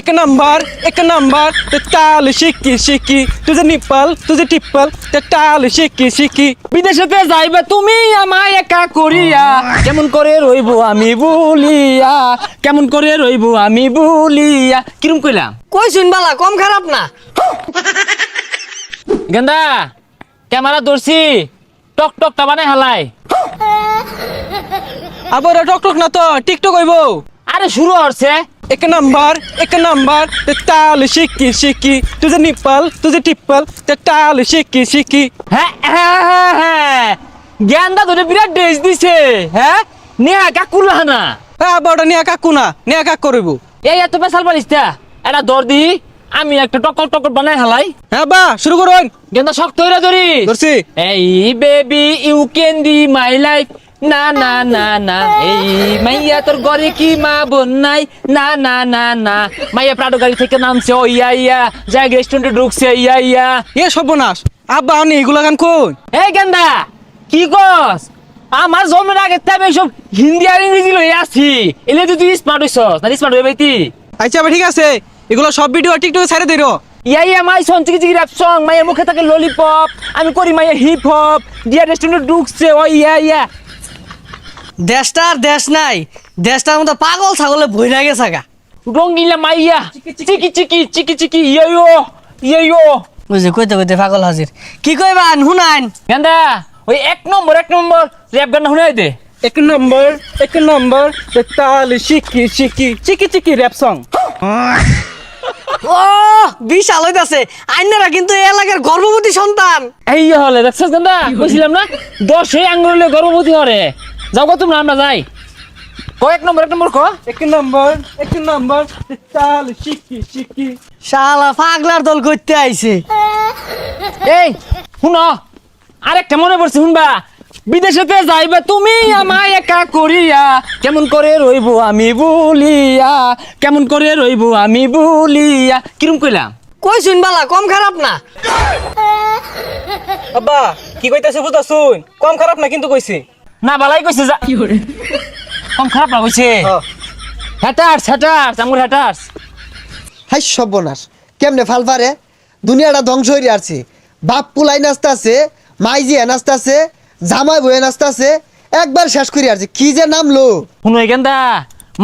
एक नंबर ते टाल शिकी शिकी तुझे निप्पल तुझे टिप्पल ते टाल शिकी शिकी বিদেশেতে যাইবে তুমি আমায় একা করিয়া কেমন করে রইবো আমি বলিয়া কেমন করে রইবো আমি বলিয়া কিরম কইলাম কই শুনবালা কম খারাপ না গেন্দা ক্যামেরা ধরছি টক টকটা বানাই হালাই আবার টক টক না তো টিকটক হইবো আরে শুরু হচ্ছে एक नंबर ते टाल शिकी शिकी तुझे निप्पल तुझे टिप्पल ते टाल शिकी शिकी হ্যাঁ জ্ঞানদা ধরে বিরাট ড্রেস দিছে হ্যাঁ নেহা কাকু লানা বড় নেহা কাকু না নেহা কাক করব এই এত পেশাল পারিসটা এটা দর দি আমি একটা টকল টকল বানাই হালাই হ্যাঁ বা শুরু করুন জ্ঞানদা শক্ত হইরা ধরি ধরছি এই baby you can be my life না না না না এই মাইয়া তোর ঘরে কি মা বোন নাই না না না না মাইয়া প্রাডো গাড়ি থেকে নামছে ও ইয়া ইয়া যাই রেস্টুরেন্টে ঢুকছে ইয়া ইয়া এ সর্বনাশ আব্বা আমি এগুলা গান কোন এই গেন্দা কি কস আমার জন্মের আগে তাই সব হিন্দি আর ইংরেজি লই আসি এলে তুই স্মার্ট হইছস না স্মার্ট হই বাইতি আচ্ছা ঠিক আছে এগুলো সব ভিডিও টিকটকে ছেড়ে দেরো ইয়া ইয়া মাই সং চিকি চিকি র‍্যাপ সং মাইয়া মুখে থাকে ললিপপ আমি করি মাইয়া হিপ হপ দিয়া রেস্টুরেন্টে ঢুকছে ও ইয়া ইয়া দেশটার দেশ নাই দেশটার মধ্যে পাগল ছাগলে ভইরা গেছে গা রঙ্গিলা মাইয়া চিকি চিকি চিকি চিকি ইয়ো ইয়ো বুঝে কইতে কইতে পাগল হাজির কি কইবান হুনাইন গেন্দা ওই এক নম্বর র‍্যাপ গান শুনাই দে এক নম্বর ते ताल शिकी शिकी चिकी चिकी र‍্যাপ সং ও বিশাল হইতাছে আইনারা কিন্তু এই এলাকার গর্ভবতী সন্তান এই হলে দেখছস গেন্দা কইছিলাম না 10 আঙ্গুলে গর্ভবতী হরে যাও কত আমরা যাই এক নম্বর ক এক নম্বর ते ताल शिकी शिकी শালা পাগলার দল করতে আইছে এই শুনো আরেকটা মনে পড়ছে শুনবা বিদেশেতে যাইবে তুমি আমায় একা করিয়া কেমন করে রইবো আমি বলিয়া কেমন করে রইবো আমি বলিয়া কিরম কইলাম কই শুনবালা কম খারাপ না আব্বা কি কইতাছে বুঝা শুন কম খারাপ না কিন্তু কইছে না বালাই কইছে যা কি করে কম খারাপ না কইছে হ্যাটার্স আমুর হ্যাটার্স হাই সর্বনাশ কেমনে ফাল পারে দুনিয়াটা ধ্বংস হয়ে আছে বাপ পুলাই নাচতাছে মাইজি নাচতাছে জামাই বয়ে নাচতাছে একবার শেষ করে আছে কি যে নামলো শুনো গেন্দা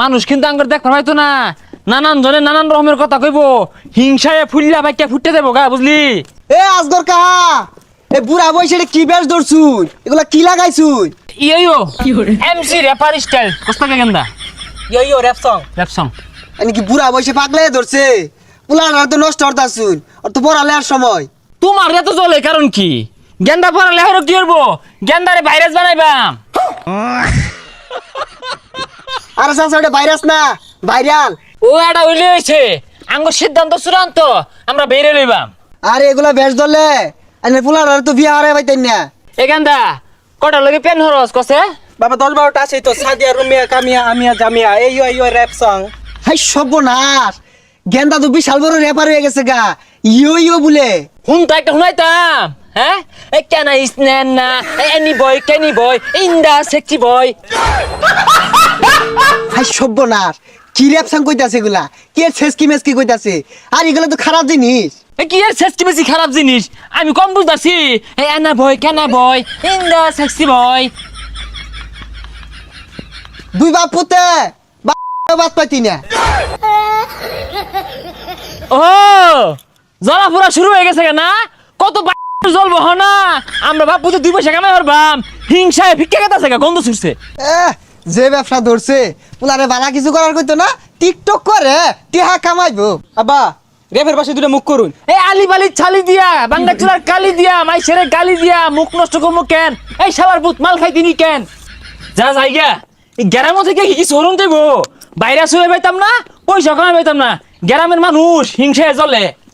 মানুষ কিন্তু আঙ্গুর দেখ পাইতো না নানান জনে নানান রকমের কথা কইব হিংসায় ফুললা বাইকা ফুটতে দেবো গা বুঝলি এ আজগর কাহা এ বুড়া বয়সে কি বেশ ধরছুন এগুলা কি লাগাইছুন ইয়ো এমসি র্যাপার স্টাইল কস্তা গেন্দা ইয়ো র‍্যাপ সং এনে কি বুড়া বয়সে পাগলে ধরছে পুলার তো নষ্ট হতাছুন আর তো পড়ালে আর সময় তোমার এত চলে কারণ কি গেন্দা পড়ালে হলো কি করবো গেন্দারে ভাইরাস বানাইবাম আরে সাসা ওটা ভাইরাস না ভাইরাল ও এটা হইলে হইছে আঙ্গুর সিদ্ধান্ত চূড়ান্ত আমরা বেরে লইবাম আরে এগুলা বেশ ধরলে এনে পুলার তো বিয়া হারাই পাইতেন না এ গেন্দা কটার লগে পেন হরস কসে বাবা 10-12টা আছে তো সাদিয়া রুমিয়া কামিয়া আমিয়া জামিয়া এই র‍্যাপ সং হাই সর্বনাশ গেন্দা তো বিশাল বড় র্যাপার হয়ে গেছে গা ইয়ো বলে হুনতা একটা শুনাইতাম হ্যাঁ এ কেন ইসনেন না এনি বয় কেনি বয় ইন্দা সেক্সি বয় হাই সর্বনাশ কি র্যাপ সং কইতাছে এগুলা কি ছেসকি মেসকি কইতাছে আর এগুলা তো খারাপ জিনিস এ কি এর সেক্সি বেশি খারাপ জিনিস আমি কম বুঝতাছি এ এনা বয় কেনা বয় ইন্দা সেক্সি বয় দুই বাপ পুতে বাত পাইতি না ও জ্বলা পুরা শুরু হয়ে গেছে না কত জ্বলবো না আমরা বাপু তো 2 পয়সা কামাই পারবাম হিংসায় ভিক্ষা খেতাছে গন্ধ ছুটছে যে ব্যবসা ধরছে পুলারে বালা কিছু করার কইতো না টিকটক করে টিহা কামাইবো আব্বা রেফের পাশে দুটো মুখ করুন এই আলি বালি ছালি দিয়া বাংলা চুলার কালি দিয়া মাইছেরে গালি দিয়া মুখ নষ্ট করবো কেন এই শালার ভূত মাল খাই দিনি কেন যা যাইগা এই গ্রাম থেকে কি সরুন দেবো বাইরে শুয়ে পাইতাম না পয়সা কামাই পাইতাম না গ্রামের মানুষ হিংসায় জ্বলে